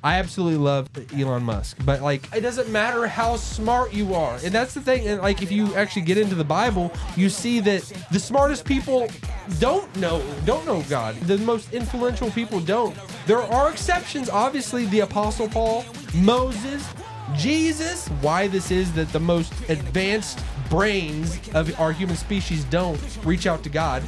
I absolutely love Elon Musk, but like it doesn't matter how smart you are, and that's the thing. And like if you actually get into the Bible, you see that the smartest people don't know God. The most influential people don't. There are exceptions, obviously. The Apostle Paul, Moses, Jesus. Why this is that the most advanced brains of our human species don't reach out to God.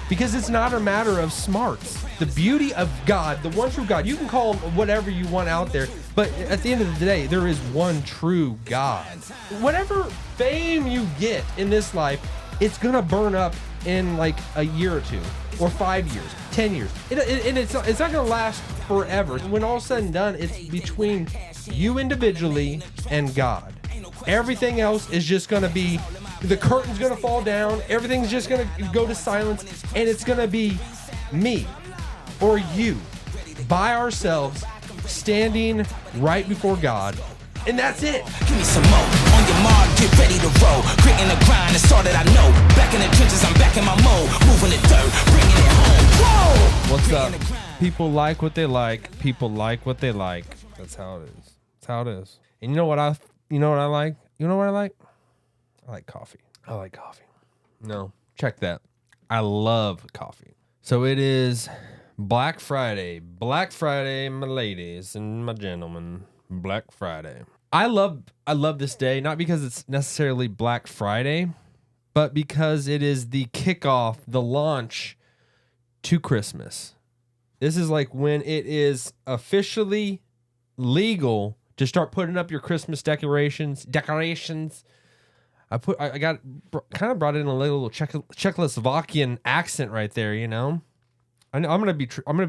Because it's not a matter of smarts. The beauty of God, the one true God, you can call him whatever you want out there, but at the end of the day, there is one true God. Whatever fame you get in this life, it's gonna burn up in like a year or two, or 5 years, 10 years. And it's not gonna last forever. When all's said and done, it's between you individually and God. Everything else is just gonna be, the curtain's gonna fall down, everything's just gonna go to silence, and it's gonna be me or you by ourselves standing right before God, and that's it. Give me some more. On your mark, get ready to roll. Creating a grind, it's all that I know. Back in the trenches, I'm back in my mode. Moving the dirt, bringing it home. Whoa! What's up? People like what they like. People like what they like. That's how it is. That's how it is. And you know what I like? You know what I like? I like coffee. I like coffee. No, check that. I love coffee. So it is Black Friday. Black Friday, my ladies and my gentlemen. Black Friday. I love this day, not because it's necessarily Black Friday, but because it is the kickoff, the launch to Christmas. This is like when it is officially legal to start putting up your Christmas decorations. I got kind of brought in a little Czechoslovakian accent right there, you know. I'm gonna be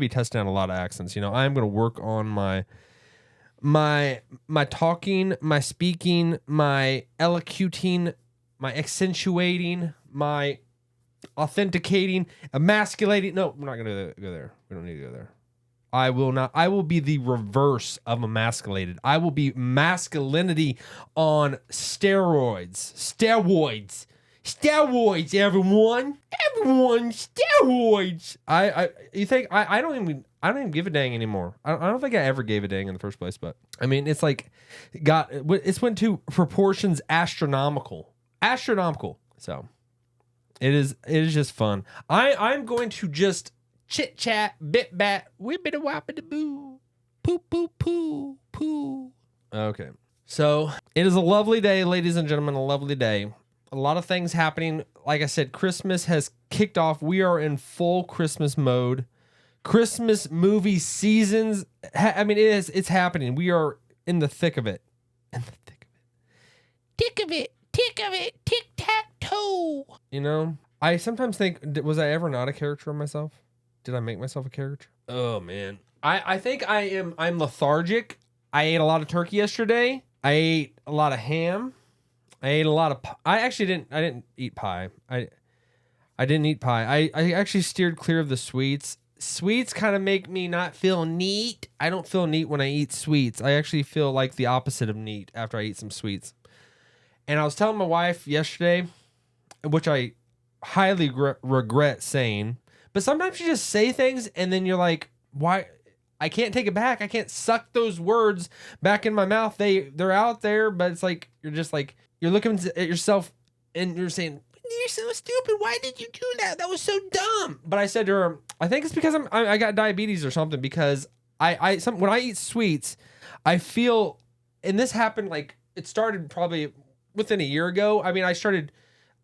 testing out a lot of accents, you know. I'm gonna work on my talking, my speaking, my elocuting, my accentuating, my authenticating, emasculating. No, we're not gonna go there. We don't need to go there. I will not. I will be the reverse of emasculated. I will be masculinity on steroids. Steroids, everyone. Steroids. You think I don't even give a dang anymore. I don't think I ever gave a dang in the first place, but I mean, it's like it's went to proportions astronomical. So it is just fun. I'm going to just chit chat, bit bat, whippity whoppity boo, poo poo poo poo. Okay, so it is a lovely day, ladies and gentlemen. A lovely day. A lot of things happening. Like I said, Christmas has kicked off. We are in full Christmas mode. Christmas movie seasons. I mean, it's happening. We are in the thick of it. Tick of it. Tic tac toe. You know, I sometimes think, was I ever not a character of myself? Did I make myself a character? Oh man, I think I'm lethargic. I ate a lot of turkey yesterday. I ate a lot of ham. I ate a lot of. I didn't eat pie. I didn't eat pie. I actually steered clear of the sweets. Sweets kind of make me not feel neat. I don't feel neat when I eat sweets. I actually feel like the opposite of neat after I eat some sweets. And I was telling my wife yesterday, which I highly regret saying. But sometimes you just say things and then you're like, why? I can't take it back. I can't suck those words back in my mouth. They're out there, but it's like, you're looking at yourself and you're saying, you're so stupid. Why did you do that? That was so dumb. But I said to her, I think it's because I got diabetes or something, because when I eat sweets, I feel, and this happened like, it started probably within a year ago. I mean, I started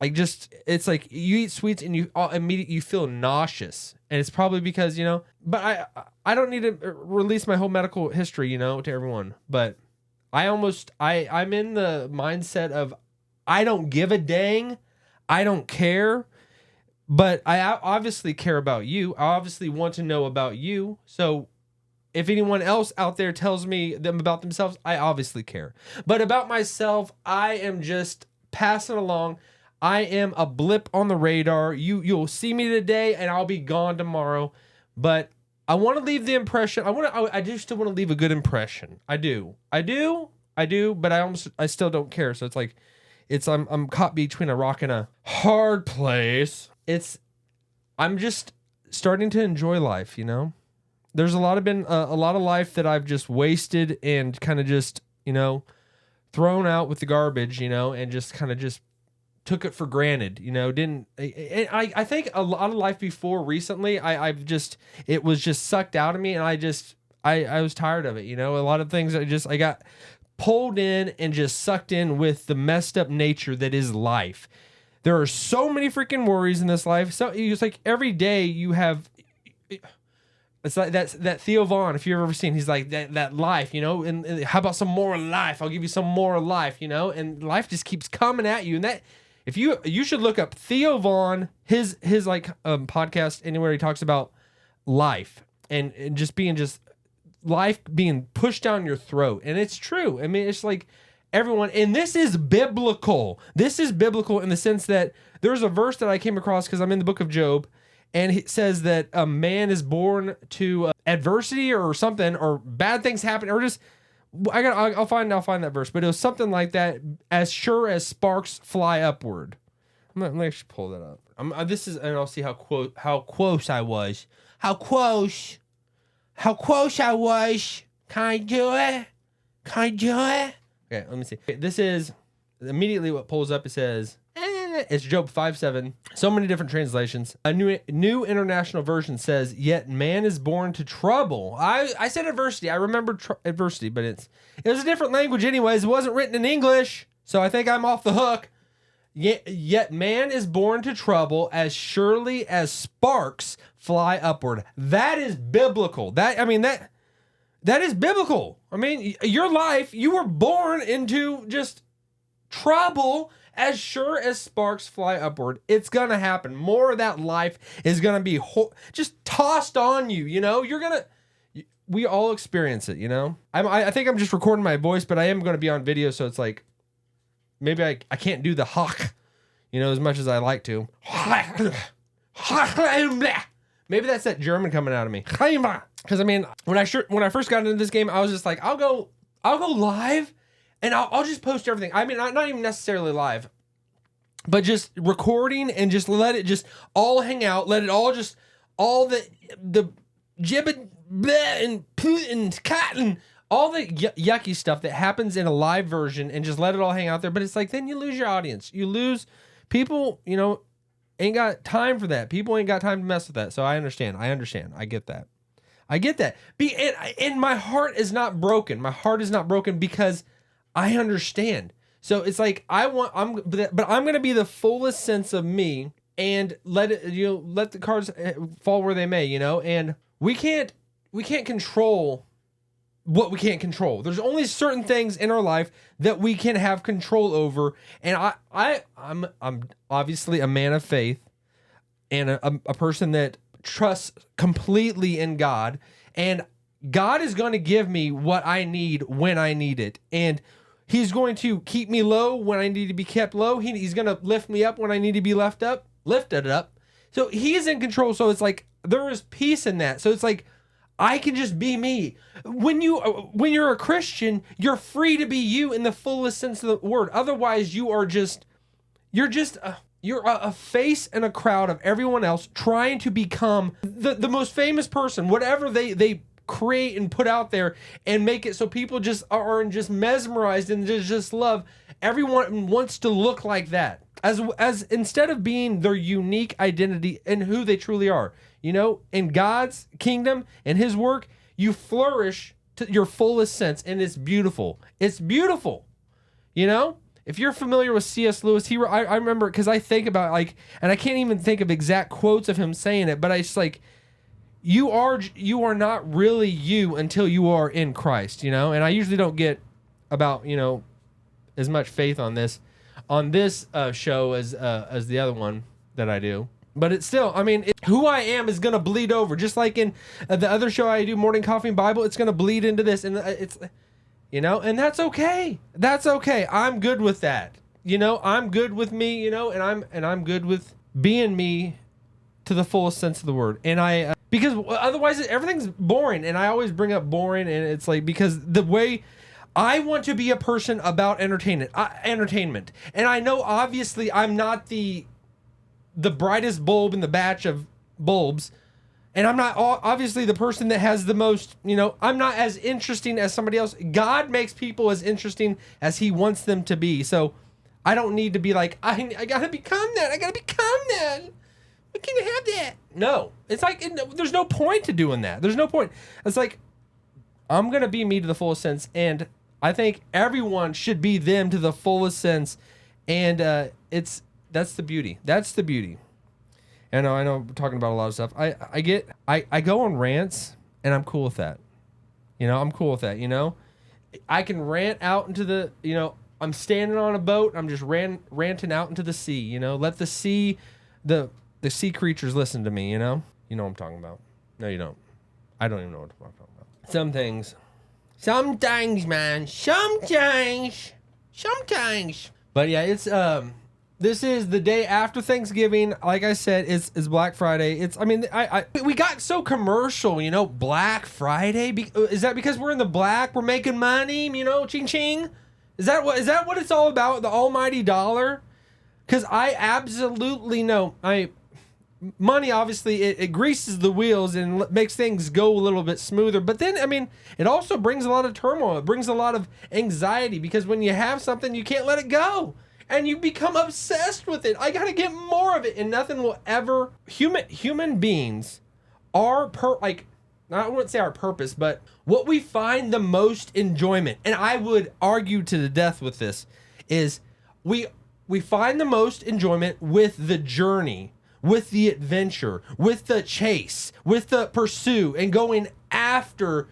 it's like you eat sweets and you immediately you feel nauseous, and it's probably because, you know, but I don't need to release my whole medical history, you know, to everyone, but I'm in the mindset of I don't give a dang, I don't care, but I obviously care about you. I obviously want to know about you. So if anyone else out there tells me them about themselves, I obviously care. But about myself, I am just passing along. I am a blip on the radar. You'll see me today and I'll be gone tomorrow. But I want to leave the impression. I do still want to leave a good impression. I do. But I still don't care. So it's like, I'm caught between a rock and a hard place. I'm just starting to enjoy life, you know? there's a lot of life that I've just wasted and kind of just, thrown out with the garbage, and just kind of just took it for granted, I think a lot of life before recently, it was just sucked out of me, and I was tired of it, a lot of things I got pulled in and just sucked in with the messed up nature that is life. There are so many freaking worries in this life. So it's like every day you have, it's like that Theo Vaughn, if you've ever seen, he's like that life, and how about some more life? I'll give you some more life, and life just keeps coming at you. And that, if you should look up Theo Vaughn, his podcast anywhere he talks about life and just being life being pushed down your throat. And it's true. I mean, it's like everyone, and this is biblical. This is biblical in the sense that there's a verse that I came across because I'm in the book of Job, and it says that a man is born to adversity or something, or bad things happen, or just I'll find that verse, but it was something like that. As sure as sparks fly upward. Let me actually pull that up. And I'll see how close I was. How close I was. Can I do it? Okay, let me see. This is immediately what pulls up. It says, it's Job 5:7. So many different translations. A new international version says, yet man is born to trouble. I said adversity. I remember adversity, but it was a different language anyways. It wasn't written in English, so I think I'm off the hook. Yet man is born to trouble as surely as sparks fly upward. That is biblical. That is biblical. I mean, your life, you were born into just trouble. As sure as sparks fly upward, it's going to happen. More of that life is going to be just tossed on you, we all experience it, I think I'm just recording my voice, but I am going to be on video, so it's like, maybe I can't do the hawk, as much as I like to. Maybe that's that German coming out of me. Because, when I first got into this game, I was just like, I'll go live. And I'll just post everything. Not even necessarily live, but just recording and just let it just all hang out. Let it all just, all the gibbet and poo and cotton, all the yucky stuff that happens in a live version, and just let it all hang out there. But it's like, then you lose your audience. You lose people, ain't got time for that. People ain't got time to mess with that. So I understand. I get that. And my heart is not broken. My heart is not broken because I understand. So it's like but I'm going to be the fullest sense of me and let the cards fall where they may, and we can't control what we can't control. There's only certain things in our life that we can have control over. And I'm obviously a man of faith and a person that trusts completely in God, and God is going to give me what I need when I need it. And He's going to keep me low when I need to be kept low. He's going to lift me up when I need to be lifted up. So He's in control. So it's like, there is peace in that. So it's like, I can just be me. When you're a Christian, you're free to be you in the fullest sense of the word. Otherwise, you're a face in a crowd of everyone else trying to become the most famous person, whatever they create and put out there, and make it so people just are just mesmerized and just love. Everyone wants to look like that, as instead of being their unique identity and who they truly are. In God's kingdom and His work, you flourish to your fullest sense, and it's beautiful. It's beautiful. If you're familiar with C.S. Lewis, I remember, because I think about and I can't even think of exact quotes of him saying it, but I just you are not really you until you are in Christ, and I usually don't get about, as much faith on this show as the other one that I do. But it's still, who I am is going to bleed over. Just like in the other show I do, Morning Coffee and Bible, it's going to bleed into this. And it's, and that's okay. That's okay. I'm good with that. I'm good with me, and I'm good with being me to the fullest sense of the word. And because otherwise everything's boring. And I always bring up boring, and it's like, because the way I want to be a person about entertainment. And I know obviously I'm not the brightest bulb in the batch of bulbs, And I'm not obviously the person that has the most, I'm not as interesting as somebody else. God makes people as interesting as he wants them to be. So I don't need to be like, I gotta become that. I gotta become that. We can't have that. No, it's like, there's no point to doing that. There's no point. It's like, I'm gonna be me to the fullest sense. And I think everyone should be them to the fullest sense. And that's the beauty. That's the beauty. And I know we're talking about a lot of stuff. I go on rants, and I'm cool with that. I'm cool with that. I can rant out into the, I'm standing on a boat. I'm just ranting out into the sea. Let the sea, the sea creatures listen to me. You know what I'm talking about. No, you don't. I don't even know what I'm talking about. Some things, man. Sometimes. But yeah, it's this is the day after Thanksgiving. Like I said, it's Black Friday. We got so commercial, Black Friday. Is that because we're in the black? We're making money, ching ching. Is that what it's all about? The almighty dollar? Because I absolutely know. Money obviously it greases the wheels and makes things go a little bit smoother. But then it also brings a lot of turmoil. It brings a lot of anxiety because when you have something, you can't let it go. And you become obsessed with it. I gotta get more of it, and nothing will ever. Human beings are I wouldn't say our purpose, but what we find the most enjoyment, and I would argue to the death with this, is we find the most enjoyment with the journey, with the adventure, with the chase, with the pursue, and going after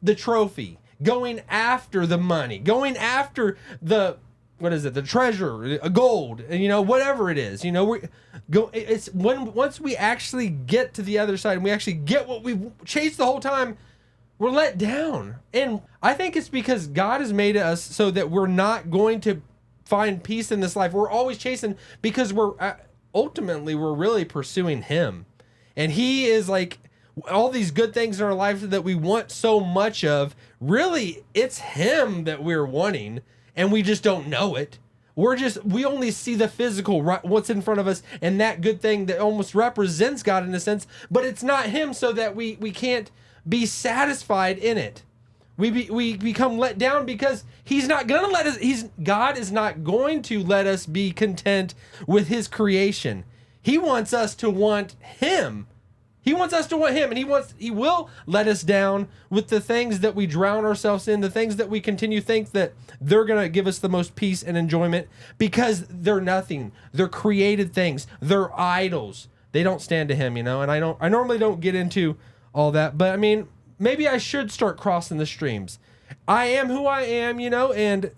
the trophy, going after the money, going after the. What is it? The treasure, gold, and whatever it is, it's once we actually get to the other side and we actually get what we chased the whole time, we're let down. And I think it's because God has made us so that we're not going to find peace in this life. We're always chasing because we're really pursuing him. And he is like all these good things in our life that we want so much of. Really, it's him that we're wanting. And we just don't know it. We only see the physical, what's in front of us, and that good thing that almost represents God in a sense, but it's not him, so that we can't be satisfied in it. We become let down because he's not gonna let us. God is not going to let us be content with his creation. He wants us to want him. He wants us to want him, and he will let us down with the things that we drown ourselves in, the things that we continue to think that they're going to give us the most peace and enjoyment, because they're nothing. They're created things. They're idols. They don't stand to him, and I normally don't get into all that, but maybe I should start crossing the streams. I am who I am, and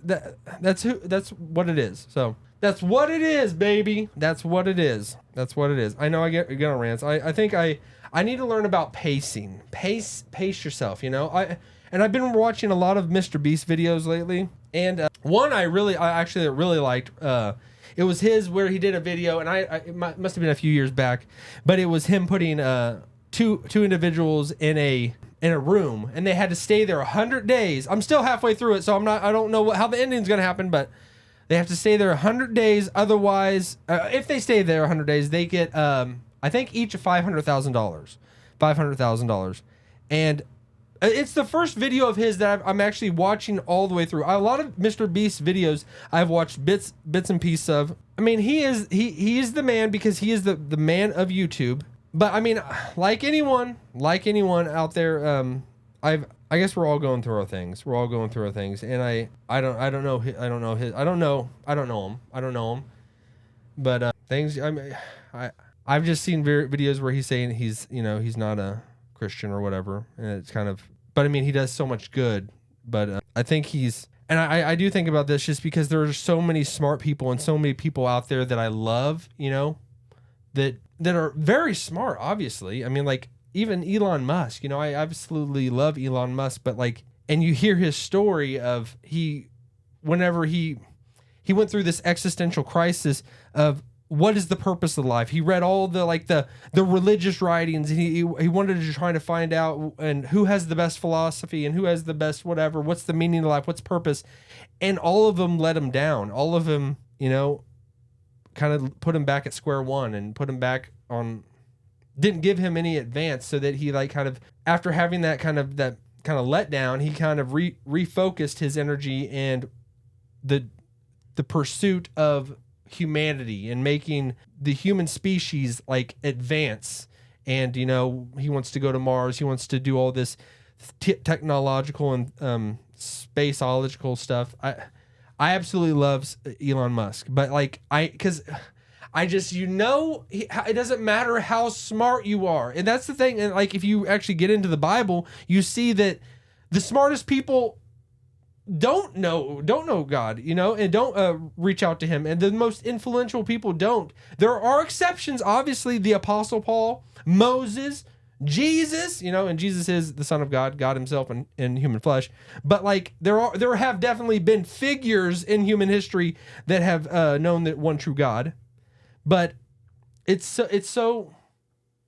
that's what it is. So that's what it is, baby. That's what it is. That's what it is. I know I get on rants. I think I need to learn about pacing. Pace yourself, I've been watching a lot of Mr. Beast videos lately, and one I actually really liked. It was his where he did a video, and it must have been a few years back, but it was him putting two individuals in a room, and they had to stay there 100 days. I'm still halfway through it, so I don't know how the ending's gonna happen, but they have to stay there 100 days. Otherwise, if they stay there 100 days, they get I think each $500,000. $500,000. And it's the first video of his that I'm actually watching all the way through. A lot of Mr. Beast videos I've watched bits and pieces of. He is the man, because he is the man of YouTube. But like anyone out there, I guess we're all going through our things. And I don't know him. But things I've just seen videos where he's saying he's not a Christian or whatever, and it's kind of. But he does so much good. But I think and I do think about this just because there are so many smart people and so many people out there that I love, that are very smart. Obviously, like even Elon Musk. I absolutely love Elon Musk, but and you hear his story of whenever he went through this existential crisis of. What is the purpose of life? He read all the religious writings, and he wanted to try to find out and who has the best philosophy and who has the best whatever. What's the meaning of life? What's purpose? And all of them let him down. All of them, kind of put him back at square one and put him back on didn't give him any advance, so that he like kind of, after having that kind of letdown, he kind of refocused his energy and the pursuit of humanity and making the human species like advance. And he wants to go to Mars. He wants to do all this technological and spaceological stuff. I absolutely love Elon Musk, but like because I just, it doesn't matter how smart you are. And that's the thing. And like, if you actually get into the Bible, you see that the smartest people don't know God, and don't reach out to him. And the most influential people don't. There are exceptions, obviously, the Apostle Paul, Moses, Jesus, and Jesus is the Son of God, God himself in human flesh. But like, there have definitely been figures in human history that have known that one true God. But it's so,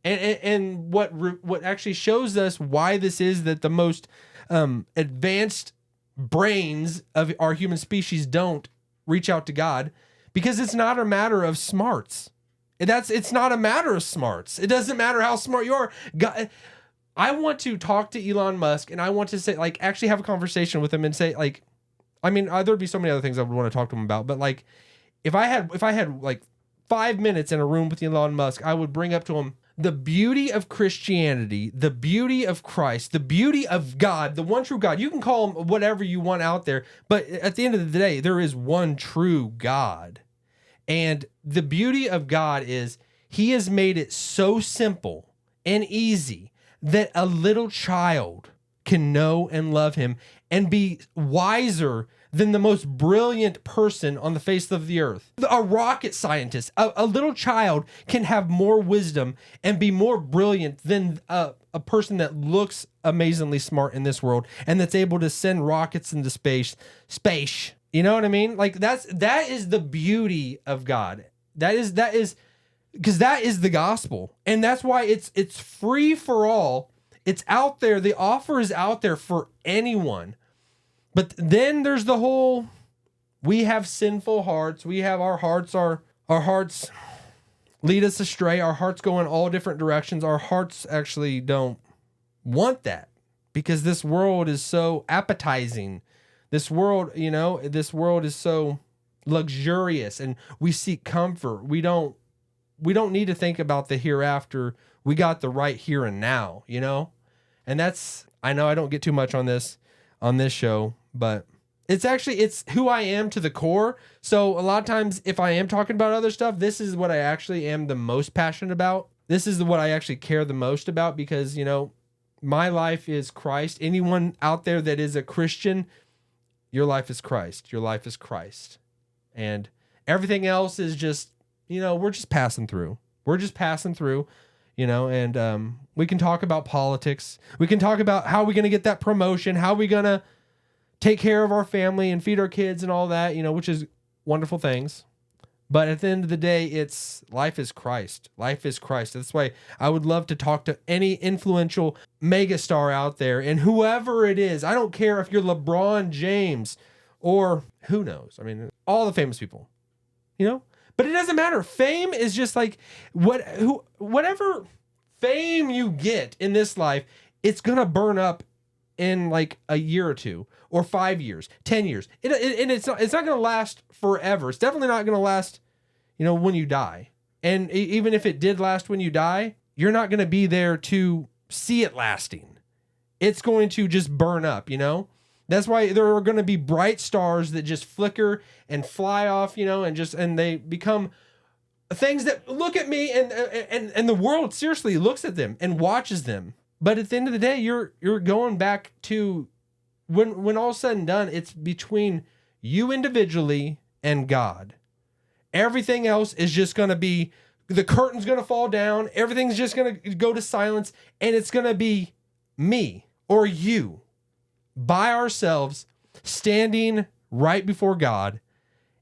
and what actually shows us why this is that the most advanced brains of our human species don't reach out to God, because it's not a matter of smarts. It's not a matter of smarts. It doesn't matter how smart you are. God, I want to talk to Elon Musk, and I want to say, like, actually have a conversation with him and say, like, I mean, there'd be so many other things I would want to talk to him about, but like, if I had like 5 minutes in a room with Elon Musk, I would bring up to him the beauty of Christianity, the beauty of Christ, the beauty of God, the one true God. You can call him whatever you want out there, but at the end of the day, there is one true God. And the beauty of God is he has made it so simple and easy that a little child can know and love him and be wiser than the most brilliant person on the face of the earth. A rocket scientist, a little child can have more wisdom and be more brilliant than a person that looks amazingly smart in this world and that's able to send rockets into space. You know what I mean? Like that is the beauty of God. That is because that is the gospel. And that's why it's free for all. It's out there. The offer is out there for anyone. But then there's the whole, we have sinful hearts. We have our hearts lead us astray. Our hearts go in all different directions. Our hearts actually don't want that, because this world is so appetizing. This world, this world is so luxurious, and we seek comfort. We don't need to think about the hereafter. We got the right here and now, and that's, I know I don't get too much on this show, but it's who I am to the core. So a lot of times if I am talking about other stuff, this is what I actually am the most passionate about. This is what I actually care the most about, because, my life is Christ. Anyone out there that is a Christian, your life is Christ. Your life is Christ. And everything else is just, we're just passing through. We're just passing through, and we can talk about politics. We can talk about how we're going to get that promotion, how we're going to take care of our family and feed our kids and all that, which is wonderful things. But at the end of the day, life is Christ. Life is Christ. That's why I would love to talk to any influential megastar out there, and whoever it is. I don't care if you're LeBron James or who knows. I mean, all the famous people, but it doesn't matter. Fame is just like whatever fame you get in this life, it's going to burn up in like a year or two, or 5 years, 10 years. And it's not going to last forever. It's definitely not going to last, when you die. And even if it did last when you die, you're not going to be there to see it lasting. It's going to just burn up, That's why there are going to be bright stars that just flicker and fly off, and they become things that look at me and the world seriously looks at them and watches them. But at the end of the day, you're going back to when all's said and done, it's between you individually and God. Everything else is just going to be, the curtain's going to fall down. Everything's just going to go to silence, and it's going to be me or you by ourselves standing right before God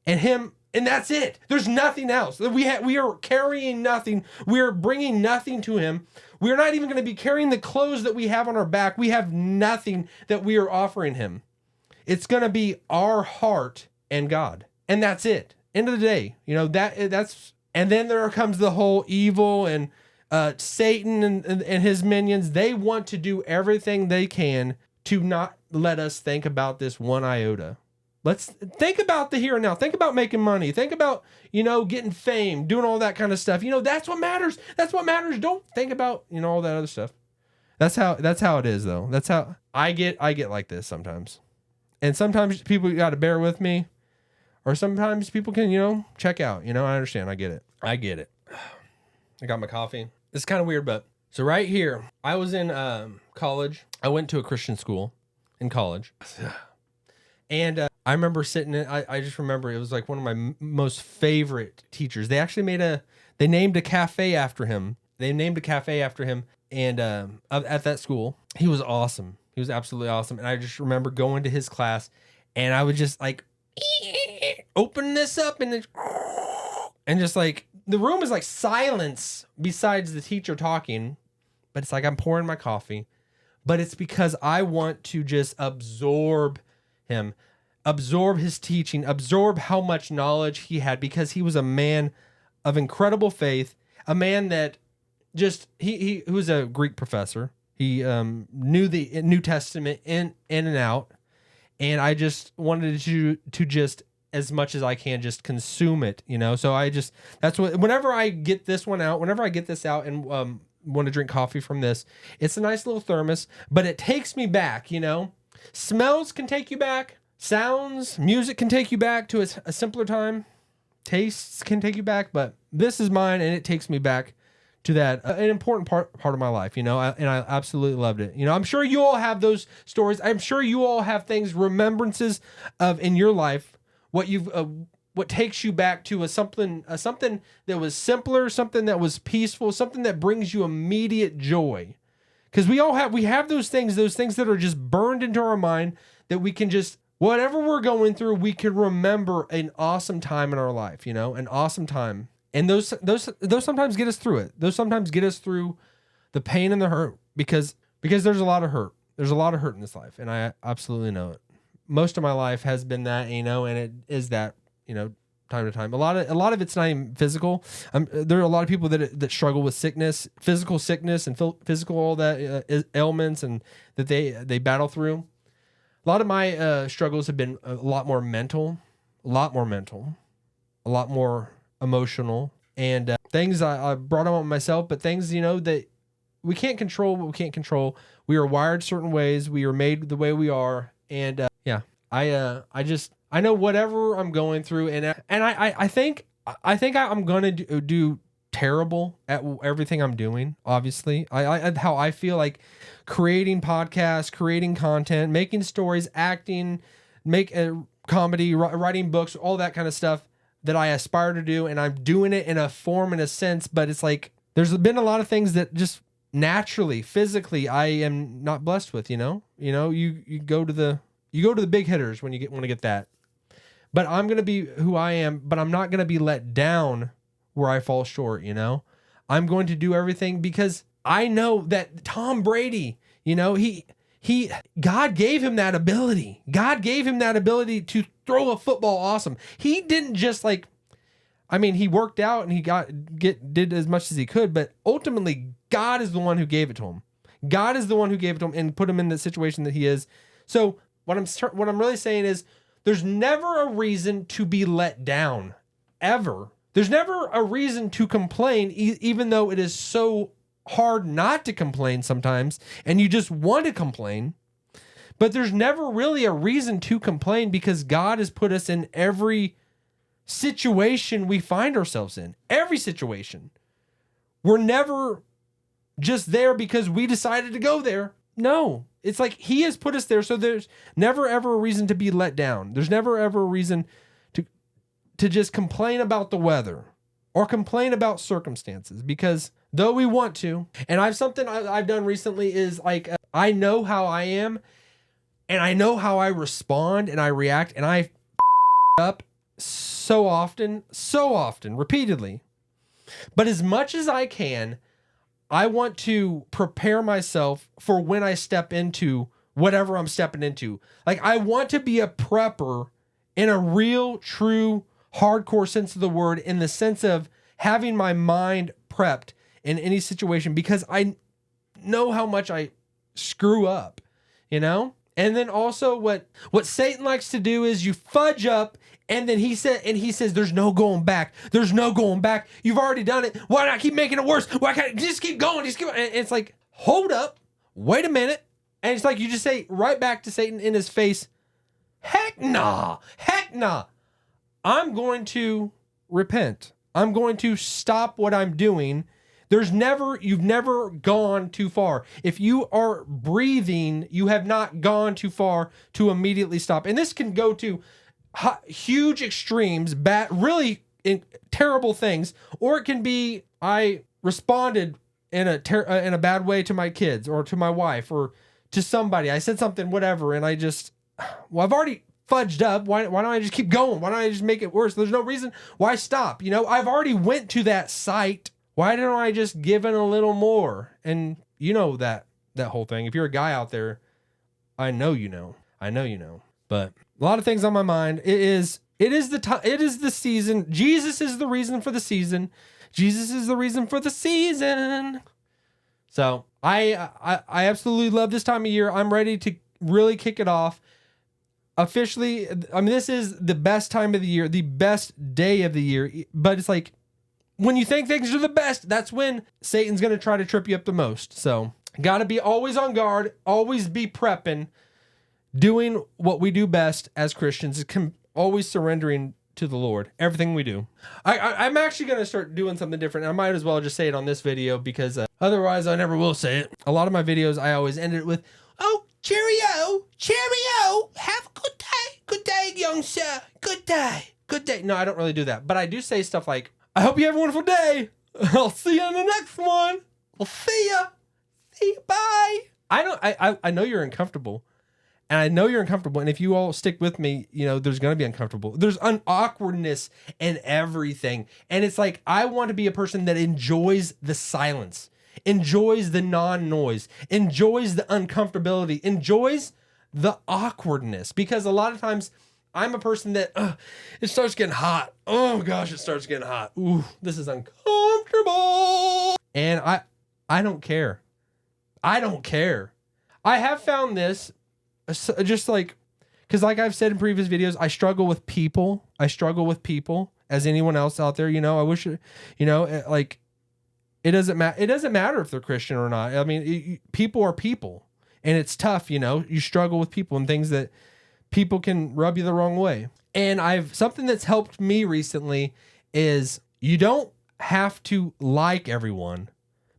and him. And that's it. There's nothing else. We are carrying nothing. We are bringing nothing to him. We're not even going to be carrying the clothes that we have on our back. We have nothing that we are offering him. It's going to be our heart and God. And that's it. End of the day, that's, and then there comes the whole evil and Satan and his minions, they want to do everything they can to not let us think about this one iota. Let's think about the here and now. Think about making money. Think about, getting fame, doing all that kind of stuff. That's what matters. That's what matters. Don't think about, all that other stuff. That's how it is though. That's how I get like this sometimes. And sometimes people got to bear with me, or sometimes people can, check out, I understand. I get it. I got my coffee. It's kind of weird, but so right here, I was in college. I went to a Christian school in college. And I remember sitting in, I just remember it was like one of my most favorite teachers. They actually they named a cafe after him. And at that school, he was awesome. He was absolutely awesome. And I just remember going to his class and I would just like open this up and just like the room is like silence besides the teacher talking, but it's like I'm pouring my coffee, but it's because I want to just absorb him, absorb his teaching, absorb how much knowledge he had, because he was a man of incredible faith, a man that just, he was a Greek professor. He knew the New Testament in and out. And I just wanted to just, as much as I can, just consume it, So that's what, whenever I get this out and want to drink coffee from this, it's a nice little thermos, but it takes me back, Smells can take you back. Sounds, music can take you back to a simpler time. Tastes can take you back, but this is mine, and it takes me back to that an important part of my life, and I absolutely loved it. I'm sure you all have those stories. I'm sure you all have things, remembrances of in your life, what takes you back to something that was simpler, something that was peaceful, something that brings you immediate joy. Because we have those things that are just burned into our mind that we can just, whatever we're going through, we can remember an awesome time in our life, an awesome time. And those sometimes get us through it. Those sometimes get us through the pain and the hurt because there's a lot of hurt. There's a lot of hurt in this life, and I absolutely know it. Most of my life has been that, and it is that, time to time. A lot of it's not even physical. There are a lot of people that struggle with sickness, physical sickness, and physical all that ailments, and that they battle through. A lot of my struggles have been a lot more mental, a lot more emotional, and things I brought on myself, but things that we can't control. What we can't control. We are wired certain ways. We are made the way we are, and I know whatever I'm going through, and I think I'm gonna do terrible at everything I'm doing. Obviously, how I feel like creating podcasts, creating content, making stories, acting, comedy, writing books, all that kind of stuff that I aspire to do, and I'm doing it in a form, in a sense. But it's like there's been a lot of things that just naturally, physically, I am not blessed with. You go to the big hitters when you want to get that. But I'm going to be who I am, but I'm not going to be let down where I fall short, I'm going to do everything because I know that Tom Brady, God gave him that ability. God gave him that ability to throw a football awesome. He didn't just he worked out and he did as much as he could, but ultimately God is the one who gave it to him. God is the one who gave it to him and put him in the situation that he is. So what I'm really saying is, there's never a reason to be let down, ever. There's never a reason to complain, even though it is so hard not to complain sometimes, and you just want to complain. But there's never really a reason to complain because God has put us in every situation we find ourselves in. Every situation. We're never just there because we decided to go there. No, it's like he has put us there, so there's never ever a reason to be let down. There's never ever a reason to just complain about the weather or complain about circumstances, because though we want to, and I've done recently is I know how I am, and I know how I respond and I react, and I up so often, repeatedly. But as much as I can, I want to prepare myself for when I step into whatever I'm stepping into. I want to be a prepper in a real, true, hardcore sense of the word, in the sense of having my mind prepped in any situation because I know how much I screw up, you know? And then also what Satan likes to do is you fudge up and then he says there's no going back. There's no going back. You've already done it. Why not keep making it worse? Why can't just keep going? Just keep and it's like, hold up. Wait a minute. And it's like you just say right back to Satan in his face, heck nah. Heck nah. I'm going to repent. I'm going to stop what I'm doing. You've never gone too far. If you are breathing, you have not gone too far to immediately stop. And this can go to huge extremes, really terrible things, or it can be I responded in a bad way to my kids or to my wife or to somebody. I said something, whatever, and I've already fudged up. Why don't I just keep going? Why don't I just make it worse? There's no reason. Why stop? You know, I've already went to that site. Why don't I just give in a little more? And you know that whole thing. If you're a guy out there, I know you know. But a lot of things on my mind. It is the season. Jesus is the reason for the season. Jesus is the reason for the season. So I absolutely love this time of year. I'm ready to really kick it off. Officially, I mean, this is the best time of the year, the best day of the year. But it's like, when you think things are the best, that's when Satan's going to try to trip you up the most. So, got to be always on guard, always be prepping, doing what we do best as Christians, always surrendering to the Lord, everything we do. I'm actually going to start doing something different. I might as well just say it on this video because otherwise I never will say it. A lot of my videos, I always end it with, oh, cheerio, have a good day, young sir, good day. No, I don't really do that, but I do say stuff like, I hope you have a wonderful day. I'll see you in the next one. I'll see ya. Bye. I know you're uncomfortable. And I know you're uncomfortable. And if you all stick with me, you know, there's going to be uncomfortable. There's an awkwardness in everything. And it's like, I want to be a person that enjoys the silence, enjoys the non-noise, enjoys the uncomfortability, enjoys the awkwardness. Because a lot of times I'm a person that it starts getting hot. Oh gosh, it starts getting hot. Ooh, this is uncomfortable. And I don't care. I have found this just like, because like I've said in previous videos, I struggle with people as anyone else out there. You know, I wish, you know, like it doesn't matter if they're Christian or not. I mean, people are people, and it's tough. You know, you struggle with people and things that people can rub you the wrong way. And something that's helped me recently is you don't have to like everyone,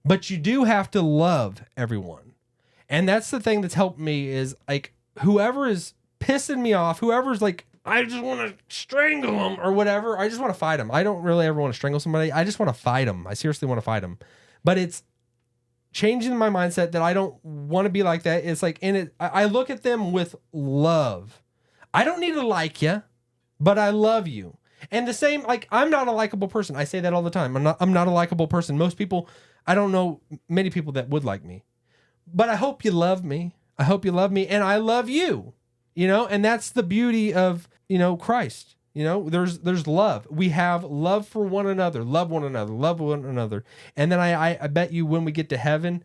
but you do have to love everyone. And that's the thing that's helped me is like, whoever is pissing me off, whoever's like, I just want to strangle them or whatever. I just want to fight them. I don't really ever want to strangle somebody. I just want to fight them. I seriously want to fight them. But it's changing my mindset that I don't want to be like that. It's like, I look at them with love. I don't need to like you, but I love you. And the same, like, I'm not a likable person. I say that all the time. I'm not a likable person. Most people, I don't know many people that would like me, but I hope you love me. I hope you love me, and I love you, you know, and that's the beauty of, you know, Christ. You know, there's love. We have love for one another, love one another. And then I bet you when we get to heaven,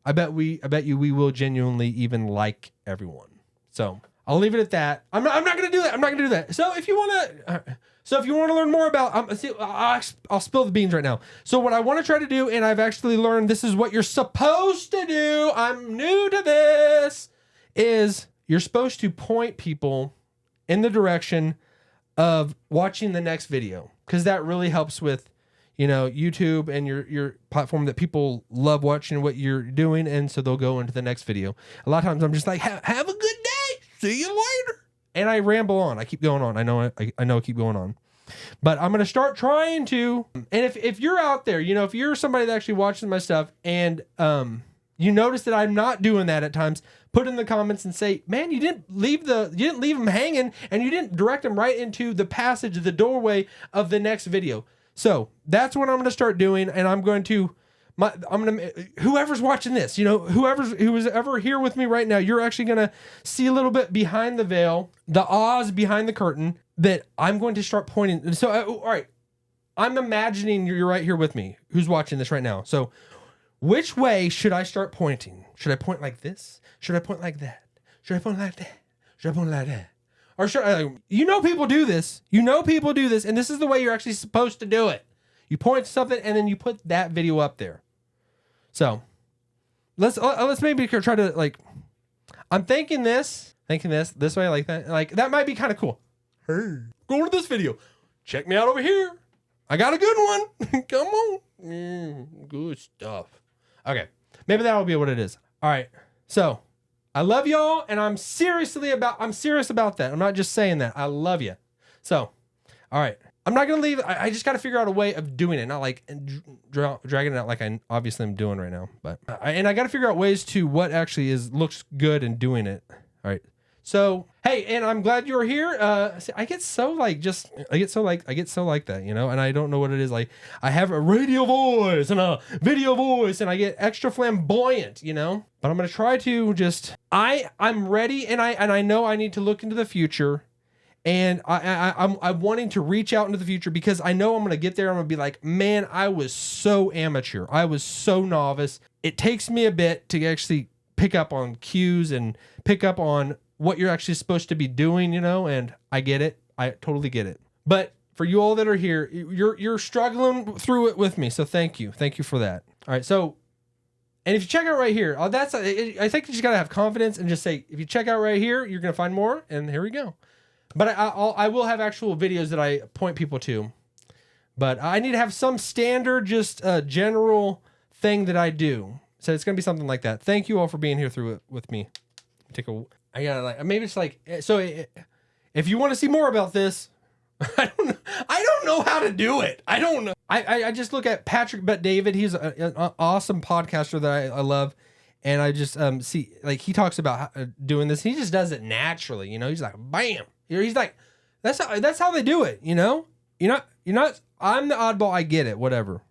I bet you we will genuinely even like everyone. So I'll leave it at that. I'm not going to do that. So if you want to learn more about, I'll spill the beans right now. So what I want to try to do, and I've actually learned this is what you're supposed to do. I'm new to this, is you're supposed to point people in the direction of watching the next video, because that really helps with, you know, YouTube and your platform, that people love watching what you're doing, and so they'll go into the next video. A lot of times I'm just like, have a good day, see you later, and I ramble on. I keep going on. I know I keep going on, but I'm gonna start trying to. And if you're out there, you know, if you're somebody that actually watches my stuff, and you notice that I'm not doing that at times, put in the comments and say, man, you didn't leave them hanging, and you didn't direct them right into the passage, the doorway of the next video. So that's what I'm going to start doing. And I'm going to, whoever's watching this, you know, who's ever here with me right now, you're actually going to see a little bit behind the veil, the Oz behind the curtain, that I'm going to start pointing. So, all right, I'm imagining you're right here with me, who's watching this right now. So which way should I start pointing? Should I point like this? Should I point like that? Should I point like that? Should I point like that? Or should I, people do this. And this is the way you're actually supposed to do it. You point to something and then you put that video up there. So let's maybe try to like, I'm thinking this way, like that. Like that might be kind of cool. Hey, go to this video. Check me out over here. I got a good one. Come on. Good stuff. Okay. Maybe that'll be what it is. All right. So I love y'all, and I'm serious about that. I'm not just saying that. I love you. So, all right. I'm not going to leave. I just got to figure out a way of doing it, not like dragging it out like I obviously am doing right now. But I got to figure out ways to what actually looks good in doing it. All right. So, hey, and I'm glad you're here. I get so like that, and I don't know what it is. Like I have a radio voice and a video voice and I get extra flamboyant, but I'm going to try to just, I'm ready. And I know I need to look into the future, and I'm wanting to reach out into the future because I know I'm going to get there. I'm going to be like, man, I was so amateur. I was so novice. It takes me a bit to actually pick up on cues and pick up on what you're actually supposed to be doing, and I get it. I totally get it. But for you all that are here, you're struggling through it with me. So thank you. Thank you for that. All right. So, and if you check out right here, I think you just got to have confidence and just say, if you check out right here, you're going to find more. And here we go. But I will have actual videos that I point people to, but I need to have some standard, just general thing that I do. So it's going to be something like that. Thank you all for being here through it with me. I gotta maybe it's like, so if you want to see more about this, I don't know how to do it. I don't know. I just look at Patrick Bet-David. He's an awesome podcaster that I love. And I just see, like, he talks about doing this. He just does it naturally, He's like, bam. He's like, that's how they do it, You're not. I'm the oddball. I get it. Whatever.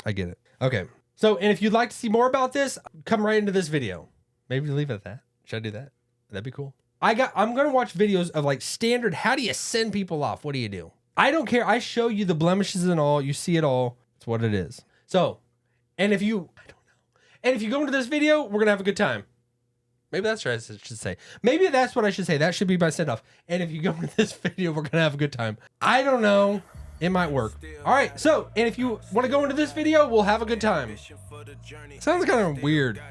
I get it. Okay. So, and if you'd like to see more about this, come right into this video. Maybe leave it at that. Should I do that? That'd be cool. I'm going to watch videos of like standard. How do you send people off? What do you do? I don't care. I show you the blemishes and all. You see it all. It's what it is. So, and if you go into this video, we're going to have a good time. Maybe that's what I should say. Maybe that's what I should say. That should be my send off. And if you go into this video, we're going to have a good time. I don't know. It might work. All right. So, and if you want to go into this video, we'll have a good time. Sounds kind of weird.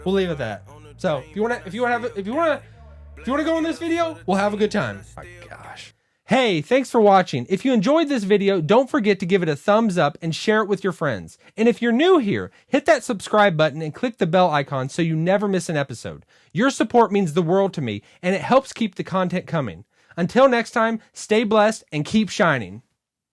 We'll leave it at that. So if you want to go in this video, we'll have a good time. Oh my gosh. Hey, thanks for watching. If you enjoyed this video, don't forget to give it a thumbs up and share it with your friends. And if you're new here, hit that subscribe button and click the bell icon so you never miss an episode. Your support means the world to me, and it helps keep the content coming. Until next time, stay blessed and keep shining.